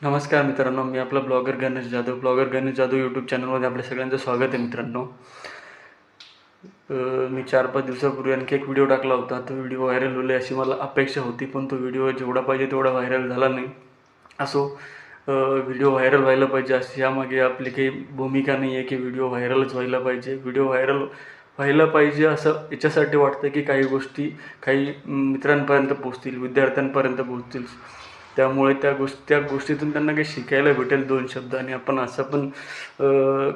नमस्कार मित्रांनो, मी आपला ब्लॉगर गणेश जाधव यूट्यूब चॅनलमध्ये आपल्या सगळ्यांचं स्वागत आहे. मित्रांनो, मी 4-5 दिवसापूर्वी आणखी एक व्हिडिओ टाकला होता. तो व्हिडिओ व्हायरल होईल अशी मला अपेक्षा होती, पण तो व्हिडिओ जेवढा पाहिजे तेवढा व्हायरल झाला नाही. असो, व्हिडिओ व्हायरल व्हायला पाहिजे अशी यामागे आपली काही भूमिका नाही आहे की व्हिडिओ व्हायरलच व्हायला पाहिजे. व्हिडिओ व्हायरल व्हायला पाहिजे असं याच्यासाठी वाटतं की काही गोष्टी काही मित्रांपर्यंत पोचतील, विद्यार्थ्यांपर्यंत पोचतील. त्यामुळे त्या गोष्टीतून त्यांना काही शिकायला भेटेल 2 शब्द. आणि आपण असं पण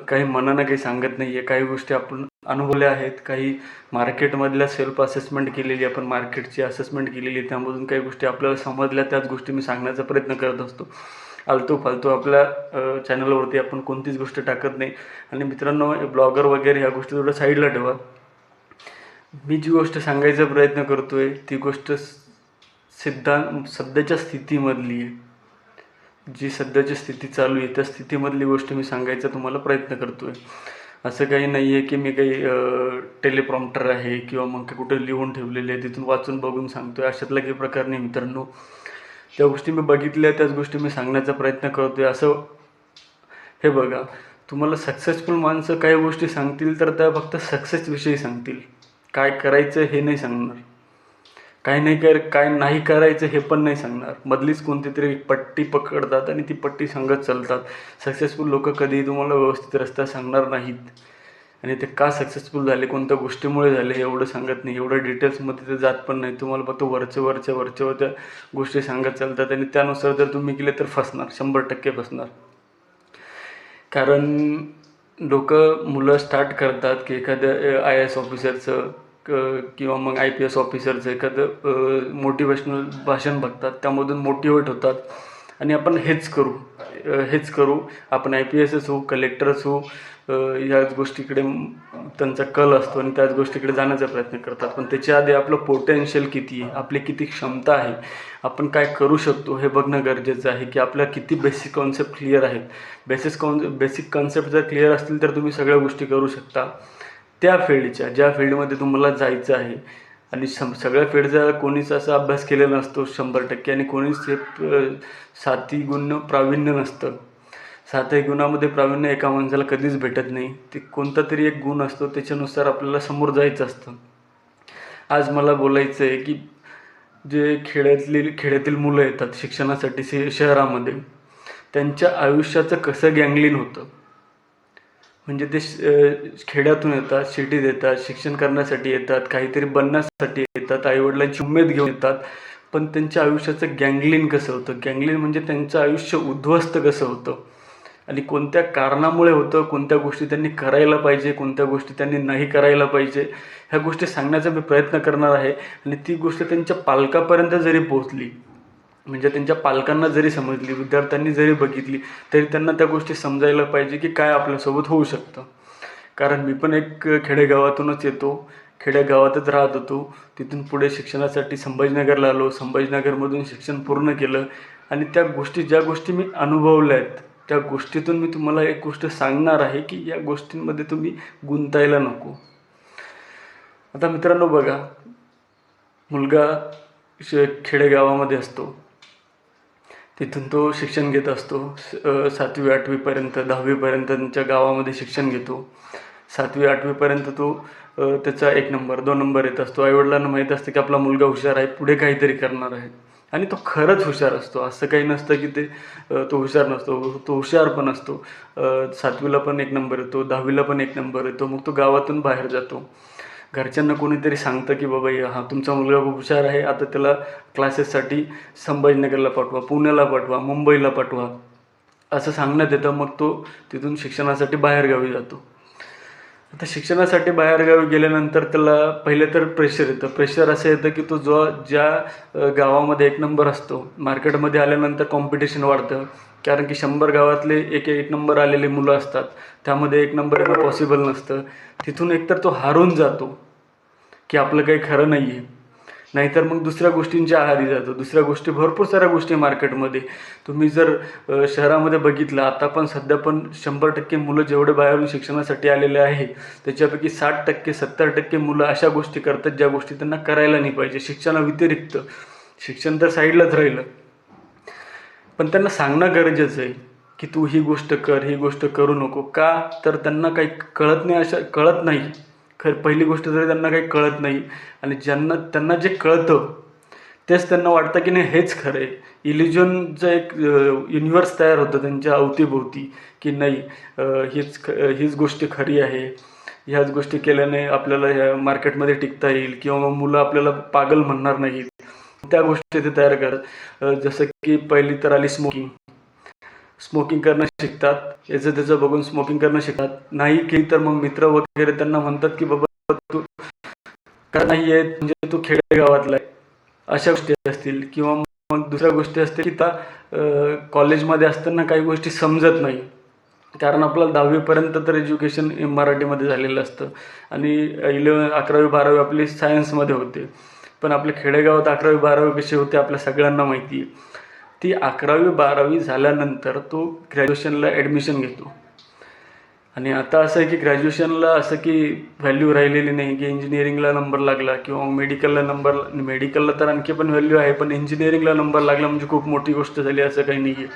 काही मनानं काही सांगत नाही आहे. काही गोष्टी आपण अनुभवल्या आहेत, काही मार्केटमधल्या सेल्फ असेसमेंट केलेली, आपण मार्केटची असेसमेंट केलेली, त्यामधून काही गोष्टी आपल्याला समजल्या. त्याच गोष्टी मी सांगण्याचा प्रयत्न करत असतो. फालतू आपल्या चॅनलवरती आपण कोणतीच गोष्ट टाकत नाही. आणि मित्रांनो, ब्लॉगर वगैरे ह्या गोष्टी थोडं साईडला ठेवा. मी जी गोष्ट सांगायचा प्रयत्न करतो आहे ती गोष्ट सध्याच्या स्थितीमधली आहे. जी सध्याची स्थिती चालू आहे त्या स्थितीमधली गोष्ट मी सांगायचा तुम्हाला प्रयत्न करतो आहे. असं काही नाही आहे की मी काही टेलिप्रॉम्प्टर आहे किंवा मग कुठे लिहून ठेवलेले आहे तिथून वाचून बघून सांगतो आहे, अशातला काही प्रकार नाही मित्रांनो. त्या गोष्टी मी बघितल्या, त्याच गोष्टी मी सांगण्याचा प्रयत्न करतो आहे. असं हे बघा, तुम्हाला सक्सेसफुल माणसं काही गोष्टी सांगतील तर त्या फक्त सक्सेसविषयी सांगतील. काय करायचं हे नाही सांगणार, काय नाही करायचं हे पण नाही सांगणार. मधलीच कोणती तरी पट्टी पकडतात आणि ती पट्टी सांगत चालतात. सक्सेसफुल लोक कधीही तुम्हाला व्यवस्थित रस्ता सांगणार नाहीत. आणि ते का सक्सेसफुल झाले, कोणत्या गोष्टीमुळे झाले एवढं सांगत नाही, एवढं डिटेल्समध्ये ते जात पण नाही. तुम्हाला फक्त वरच्या त्या गोष्टी सांगत चालतात आणि त्यानुसार जर तुम्ही केले तर फसणार, 100% फसणार. कारण मुलं स्टार्ट करतात की एखाद्या IAS ऑफिसरचं किंवा मग IPS ऑफिसरचं एखादं मोटिवेशनल भाषण बघतात, त्यामधून मोटिवेट होतात आणि आपण हेच करू, आपण IPSच होऊ, कलेक्टरच होऊ, ह्याच गोष्टीकडे त्यांचा कल असतो आणि त्याच गोष्टीकडे जाण्याचा प्रयत्न करतात. पण त्याच्या आधी आपलं पोटेन्शियल किती आहे, आपली किती क्षमता आहे, आपण काय करू शकतो हे बघणं गरजेचं आहे. की आपल्या किती बेसिक कॉन्सेप्ट क्लिअर आहेत. बेसिक कॉन्सेप्ट जर क्लिअर असतील तर तुम्ही सगळ्या गोष्टी करू शकता. त्या ज्या फील्डमध्ये तुम्हाला जायचं आहे. आणि सगळ्या फील्डचा कोणीच असा अभ्यास केलेला नसतो 100%, आणि कोणीच ते 7ही गुण प्रावीण्य नसतं. 7ही गुणामध्ये प्रावीण्य एका माणसाला कधीच भेटत नाही. ते कोणता तरी एक गुण असतो, त्याच्यानुसार आपल्याला समोर जायचं असतं. आज मला बोलायचं आहे की जे खेड्यातील मुलं येतात शिक्षणासाठी शहरामध्ये, त्यांच्या आयुष्याचं कसं गँगलिन होतं. म्हणजे ते खेड्यातून येतात, सिटीत येतात, शिक्षण करण्यासाठी येतात, काहीतरी बनण्यासाठी येतात, आईवडिलांची उमेद घेऊन येतात. पण त्यांच्या आयुष्याचं गँगलिन कसं होतं, गँगलिन म्हणजे त्यांचं आयुष्य उद्ध्वस्त कसं होतं आणि कोणत्या कारणामुळे होतं, कोणत्या गोष्टी त्यांनी करायला पाहिजे, कोणत्या गोष्टी त्यांनी नाही करायला पाहिजे, ह्या गोष्टी सांगण्याचा मी प्रयत्न करणार आहे. आणि ती गोष्ट त्यांच्या पालकापर्यंत जरी पोहोचली, म्हणजे त्यांच्या पालकांना जरी समजली, विद्यार्थ्यांनी जरी बघितली, तरी त्यांना त्या गोष्टी समजायला पाहिजे की काय आपल्यासोबत होऊ शकतं. कारण मी पण एक खेडेगावातूनच येतो, खेडेगावातच राहत होतो. तिथून पुढे शिक्षणासाठी संभाजीनगरला आलो, संभाजीनगरमधून शिक्षण पूर्ण केलं. आणि ज्या गोष्टी मी अनुभवल्या आहेत, त्या गोष्टीतून मी तुम्हाला एक गोष्ट सांगणार आहे की या गोष्टींमध्ये तुम्ही गुंतायला नको. आता मित्रांनो बघा, मुलगा खेडेगावामध्ये असतो, तिथून तो शिक्षण घेत असतो. 7वी 8वीपर्यंत, 10वीपर्यंत त्यांच्या गावामध्ये शिक्षण घेतो. 7वी 8वीपर्यंत तो त्याचा 1 नंबर 2 नंबर येत असतो. आईवडिलांना माहीत असतं की आपला मुलगा हुशार आहे, पुढे काहीतरी करणार आहे. आणि तो खरंच हुशार असतो, असं काही नसतं की तो हुशार नसतो. तो हुशार पण असतो. 7वीला पण 1 नंबर येतो, 10वीला पण 1 नंबर येतो. मग तो गावातून बाहेर जातो. घरच्यांना कोणीतरी सांगतं की बाबा हा तुमचा मुलगा खूप हुशार आहे, आता त्याला क्लासेससाठी संभाजीनगरला पाठवा, पुण्याला पाठवा, मुंबईला पाठवा, असं सांगण्यात येतं. मग तो तिथून शिक्षणासाठी बाहेरगावी जातो. आता शिक्षणासाठी बाहेरगावी गेल्यानंतर त्याला पहिले तर प्रेशर येतं. प्रेशर असं येतं की तो ज्या गावामध्ये 1 नंबर असतो, मार्केटमध्ये आल्यानंतर कॉम्पिटिशन वाढतं. कारण की 100 गावातले एक नंबर आलेले मुलं असतात, त्यामध्ये 1 नंबर येणं पॉसिबल नसतं. तिथून एकतर तो हारून जातो की आपलं काही खरं नाही आहे, नाहीतर मग दुसऱ्या गोष्टींच्या आहारी जातो. दुसऱ्या गोष्टी, भरपूर साऱ्या गोष्टी मार्केटमध्ये तुम्ही जर शहरामध्ये बघितलं, आता पण सध्या पण 100% मुलं जेवढे बाहेरून शिक्षणासाठी आलेले आहे, त्याच्यापैकी 60% 70% मुलं अशा गोष्टी करतात ज्या गोष्टी त्यांना करायला नाही पाहिजे. शिक्षणाव्यतिरिक्त, शिक्षण तर साईडलाच राहिलं, पण त्यांना सांगणं गरजेचं आहे की तू ही गोष्ट कर, ही गोष्ट करू नको. का तर त्यांना काही कळत नाही. पहिली गोष्ट तरी त्यांना काही कळत नाही, आणि त्यांना जे कळतं तेच त्यांना वाटतं की नाही हेच खरं आहे. इल्युजनचं एक युनिवर्स तयार होतं त्यांच्या अवतीभोवती की नाही, हीच गोष्ट खरी आहे, ह्याच गोष्टी केल्याने आपल्याला ह्या मार्केटमध्ये टिकता येईल, किंवा मग मुलं आपल्याला पागल म्हणणार नाहीत. त्या गोष्टी ते तयार करतात. जसं की पहिली तर आली स्मोकिंग करणं शिकतात, याचं त्याचं बघून स्मोकिंग करणं शिकतात. नाही की तर मग मित्र वगैरे त्यांना म्हणतात की बाबा तू का नाही आहे, म्हणजे तू खेडेगावातला आहे, अशा गोष्टी असतील. किंवा मग दुसऱ्या गोष्टी असतील की त्या कॉलेजमध्ये असताना काही गोष्टी समजत नाही, कारण आपल्याला 10वीपर्यंत तर एज्युकेशन मराठीमध्ये झालेलं असतं, आणि 11वी 12वी आपली सायन्समध्ये होते. पण आपल्या खेडेगावात 11वी 12वी कशी होते आपल्या सगळ्यांना माहिती आहे. ती 11वी 12वी झाल्यानंतर तो ग्रॅज्युएशनला ॲडमिशन घेतो. आणि आता असं आहे की ग्रॅज्युएशनला असं की व्हॅल्यू राहिलेली नाही, की इंजिनिअरिंगला नंबर लागला किंवा मेडिकलला तर आणखी पण व्हॅल्यू आहे, पण इंजिनिअरिंगला नंबर लागला म्हणजे खूप मोठी गोष्ट झाली असं काही नाही आहे.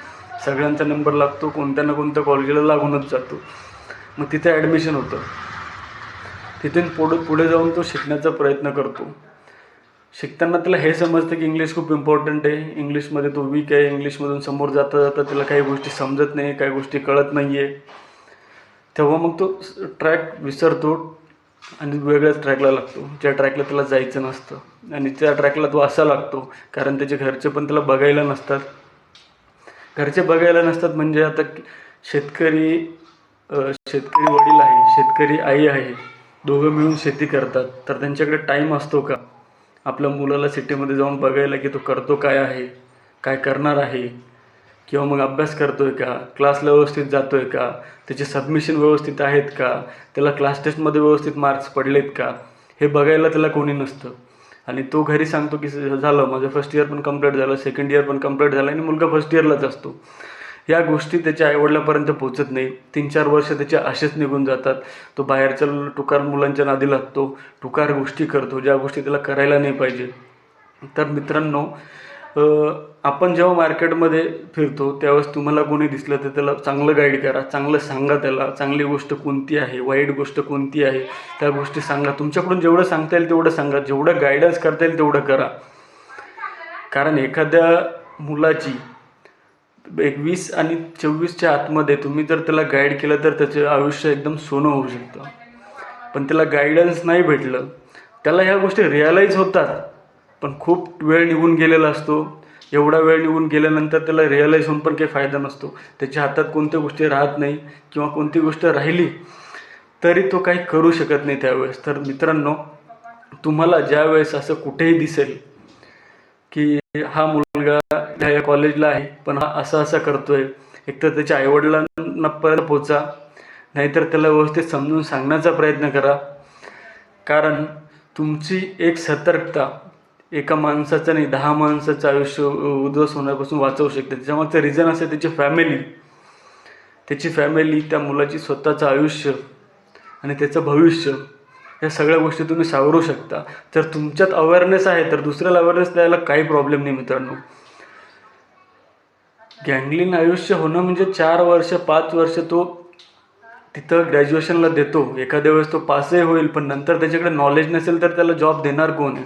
सगळ्यांचा नंबर लागतो, कोणत्या ना कोणत्या कॉलेजला लागूनच जातो. मग तिथे ॲडमिशन होतं. तिथून पुढे जाऊन तो शिकण्याचा प्रयत्न करतो. शिकताना त्याला हे समजतं की इंग्लिश खूप इम्पॉर्टंट आहे, इंग्लिशमध्ये तो वीक आहे, इंग्लिशमधून समोर जाता जाता त्याला काही गोष्टी समजत नाही, काही गोष्टी कळत नाही आहे. तेव्हा मग तो ट्रॅक विसरतो आणि वेगळ्याच ट्रॅकला लागतो, ज्या ट्रॅकला त्याला जायचं नसतं. आणि त्या ट्रॅकला तो असा लागतो कारण त्याचे घरचे पण त्याला बघायला नसतात. घरचे बघायला नसतात म्हणजे आता शेतकरी वडील आहे, शेतकरी आई आहे, दोघं मिळून शेती करतात, तर त्यांच्याकडे टाईम असतो का आपल्या मुलाला सिटीमध्ये जाऊन बघायला की तो करतो काय आहे, काय करणार आहे, किंवा मग अभ्यास करतो आहे का, क्लासला व्यवस्थित जातो आहे का, त्याचे सबमिशन व्यवस्थित आहेत का, त्याला क्लास टेस्टमध्ये व्यवस्थित मार्क्स पडलेत का, हे बघायला त्याला कोणी नसतं. आणि तो घरी सांगतो की झालं माझं फर्स्ट इयर पण कंप्लीट झालं, सेकंड इयर पण कंप्लीट झालं, आणि मुलगा फर्स्ट इयरलाच असतो. या गोष्टी त्याच्या आईवडिलापर्यंत पोचत नाही. 3-4 वर्ष त्याचे असेच निघून जातात. तो बाहेरच्या टुकार मुलांच्या नादी लागतो, टुकार गोष्टी करतो, ज्या गोष्टी त्याला करायला नाही पाहिजे. तर मित्रांनो, आपण जेव्हा मार्केटमध्ये फिरतो त्यावेळेस तुम्हाला कोणी दिसलं तर त्याला चांगलं गाईड करा, चांगलं सांगा, त्याला चांगली गोष्ट कोणती आहे, वाईट गोष्ट कोणती आहे, त्या गोष्टी सांगा. तुमच्याकडून जेवढं सांगता येईल तेवढं सांगा, जेवढं गायडन्स करता येईल तेवढं करा. कारण एखाद्या मुलाची 20 आणि 24च्या आतमध्ये तुम्ही जर त्याला गाईड केलं तर त्याचं आयुष्य एकदम सोनं होऊ शकतं. पण त्याला गायडन्स नाही भेटलं, त्याला ह्या गोष्टी रिअलाईज होतात, पण खूप वेळ निघून गेलेला असतो. एवढा वेळ निघून गेल्यानंतर त्याला रिअलाईज होऊन पण काही फायदा नसतो. त्याच्या हातात कोणत्या गोष्टी राहत नाही, किंवा कोणती गोष्ट राहिली तरी तो काही करू शकत नाही त्यावेळेस. तर मित्रांनो, तुम्हाला ज्या वेळेस असं कुठेही दिसेल की हा मुलगा ह्या कॉलेजला आहे पण हा असं करतोय, एकतर त्याच्या आईवडिलांना पर्यंत पोचा, नाहीतर त्याला व्यवस्थित समजून सांगण्याचा प्रयत्न करा. कारण तुमची एक सतर्कता एका माणसाचं नाही 10 माणसाचं आयुष्य उद्ध्वस्त होण्यापासून वाचवू शकते. त्याच्यामागचं रिझन असेल त्याची फॅमिली, त्या मुलाची स्वतःचं आयुष्य आणि त्याचं भविष्य, या सगळ्या गोष्टी तुम्ही सावरू शकता. जर तुमच्यात अवेअरनेस आहे तर दुसऱ्याला अवेअरनेस द्यायला काही प्रॉब्लेम नाही मित्रांनो. गँगलीन आयुष्य होणं म्हणजे 4 वर्ष 5 वर्ष तो तिथं ग्रॅज्युएशनला देतो, एखाद्या वेळेस तो पासही होईल, पण नंतर त्याच्याकडे नॉलेज नसेल तर त्याला जॉब देणार कोण आहे.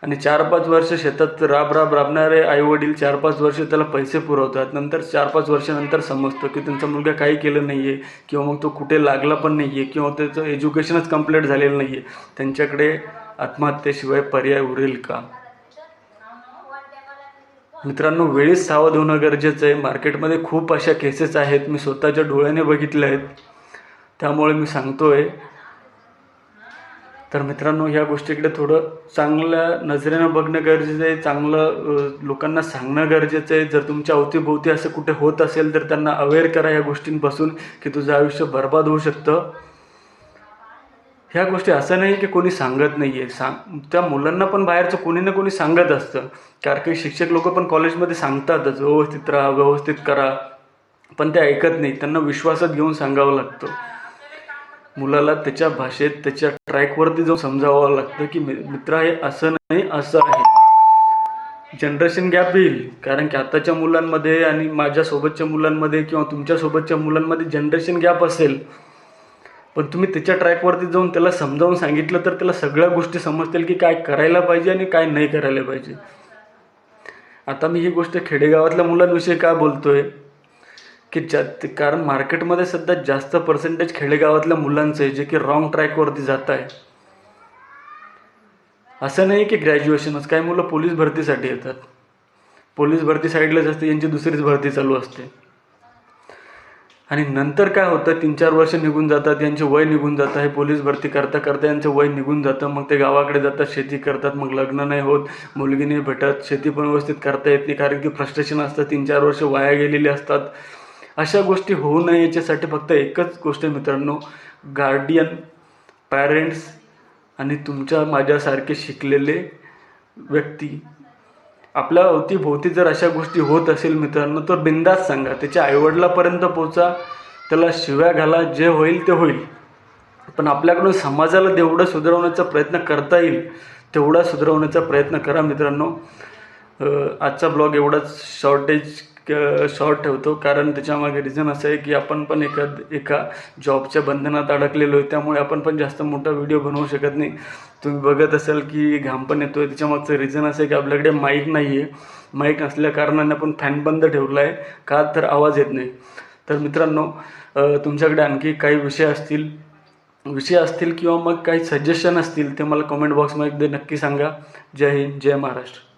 आणि 4-5 वर्ष शेतात राबणारे आईवडील 4-5 वर्ष त्याला पैसे पुरवतात, नंतर 4-5 वर्षानंतर समजतं की त्यांचा मुलगा काही केलं नाही आहे, किंवा मग तो कुठे लागला पण नाही आहे, किंवा त्याचं एज्युकेशनच कंप्लीट झालेलं नाही आहे. त्यांच्याकडे आत्महत्येशिवाय पर्याय उरेल का? मित्रांनो, वेळीच सावध होणं गरजेचं आहे. मार्केटमध्ये खूप अशा केसेस आहेत, मी स्वतःच्या डोळ्याने बघितल्या आहेत, त्यामुळे मी सांगतो आहे. तर मित्रांनो, ह्या गोष्टीकडे थोडं चांगल्या नजरेनं बघणं गरजेचं आहे, चांगलं लोकांना सांगणं गरजेचं आहे. जर तुमच्या अवतीभोवती असं कुठे होत असेल तर त्यांना अवेअर करा या गोष्टींपासून की तुझं आयुष्य बर्बाद होऊ शकतं. ह्या गोष्टी असं नाही की कोणी सांगत नाही आहे, त्या मुलांना पण बाहेरचं कोणी ना कोणी सांगत असतं. कारण काही शिक्षक लोक पण कॉलेजमध्ये सांगतातच, व्यवस्थित राहा, व्यवस्थित करा, पण ते ऐकत नाही. त्यांना विश्वासात घेऊन सांगावं लागतं. मुलाला त्याच्या भाषेत, त्याच्या ट्रॅकवरती जाऊन समजावं लागतं की मित्रा, हे असं नाही, असं आहे. जनरेशन गॅप येईल, कारण की आताच्या मुलांमध्ये आणि माझ्यासोबतच्या मुलांमध्ये किंवा तुमच्यासोबतच्या मुलांमध्ये जनरेशन गॅप असेल, पण तुम्ही त्याच्या ट्रॅकवरती जाऊन त्याला समजावून सांगितलं तर त्याला सगळ्या गोष्टी समजतील की काय करायला पाहिजे आणि काय नाही करायला पाहिजे. आता मी ही गोष्ट खेडेगावातल्या मुलांविषयी का बोलतोय की कारण मार्केटमध्ये सध्या जास्त पर्सेंटेज खेडेगावातल्या मुलांचं आहे जे की रॉंग ट्रॅकवरती जात आहे. असं नाही की ग्रॅज्युएशनच, काही मुलं पोलीस भरतीसाठी येतात, पोलीस भरती साईडलाच असते, यांची दुसरीच भरती चालू असते. आणि नंतर काय होतं, 3-4 वर्ष निघून जातात, यांचे वय निघून जातं, हे पोलीस भरती करता करता यांचं वय निघून जातं. मग ते गावाकडे जातात, शेती करतात, मग लग्न नाही होत, मुलगी नाही भेटत, शेती पण व्यवस्थित करता येत नाही, कारण की फ्रस्ट्रेशन असतं, 3-4 वर्ष वाया गेलेली असतात. अशा गोष्टी होऊ नये याच्यासाठी फक्त एकच गोष्ट आहे मित्रांनो, गार्डियन, पॅरेंट्स आणि तुमच्या माझ्यासारखे शिकलेले व्यक्ती, आपल्या अवतीभोवती जर अशा गोष्टी होत असेल मित्रांनो, तर बिनधास्त सांगा, त्याच्या आईवडिलापर्यंत पोचा, त्याला शिव्या घाला, जे होईल ते होईल, पण आपल्याकडून समाजाला जेवढं सुधारवण्याचा प्रयत्न करता येईल तेवढा सुधारवण्याचा प्रयत्न करा मित्रांनो. आजचा ब्लॉग एवढाच शॉर्ट ठेवतो, कारण त्याच्यामागे रिझन असं आहे की आपण पण एका जॉबच्या बंधनात अडकलेलो आहे, त्यामुळे आपण पण जास्त मोठा व्हिडिओ बनवू शकत नाही. तुम्ही बघत असाल की घाम पण येतो आहे, त्याच्यामागचं रिझन असं आहे की आपल्याकडे माईक नाही आहे. माईक नसल्या कारणाने आपण फॅन बंद ठेवला आहे, का तर आवाज येत नाही. तर मित्रांनो, तुमच्याकडे आणखी काही विषय असतील किंवा मग काही सजेशन असतील ते मला कमेंट बॉक्समध्ये नक्की सांगा. जय हिंद, जय महाराष्ट्र.